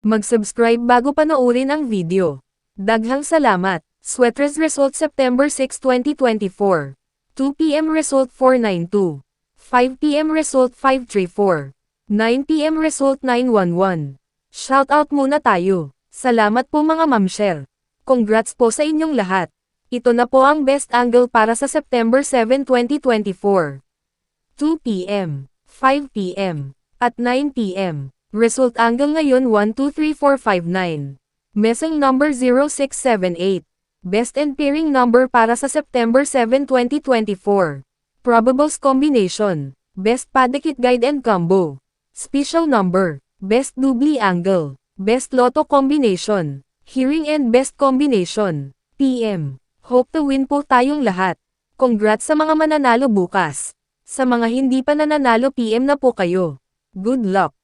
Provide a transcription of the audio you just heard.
Mag-subscribe bago panoorin ang video. Daghang salamat. Sweatres result September 6, 2024. 2 p.m. result 492. 5 p.m. result 534. 9 p.m. result 911. Shoutout muna tayo. Salamat po mga mamshel. Congrats po sa inyong lahat. Ito na po ang best angle para sa September 7, 2024. 2 p.m., 5 p.m., at 9 p.m. Result angle ngayon 1, 2, 3, 4, 5, 9. Missing number 0678. Best and pairing number para sa September 7, 2024. Probables combination. Best padikit guide and combo. Special number. Best doubly angle. Best lotto combination. Hearing and best combination. PM. Hope to win po tayong lahat. Congrats sa mga mananalo bukas. Sa mga hindi pa nananalo PM na po kayo. Good luck.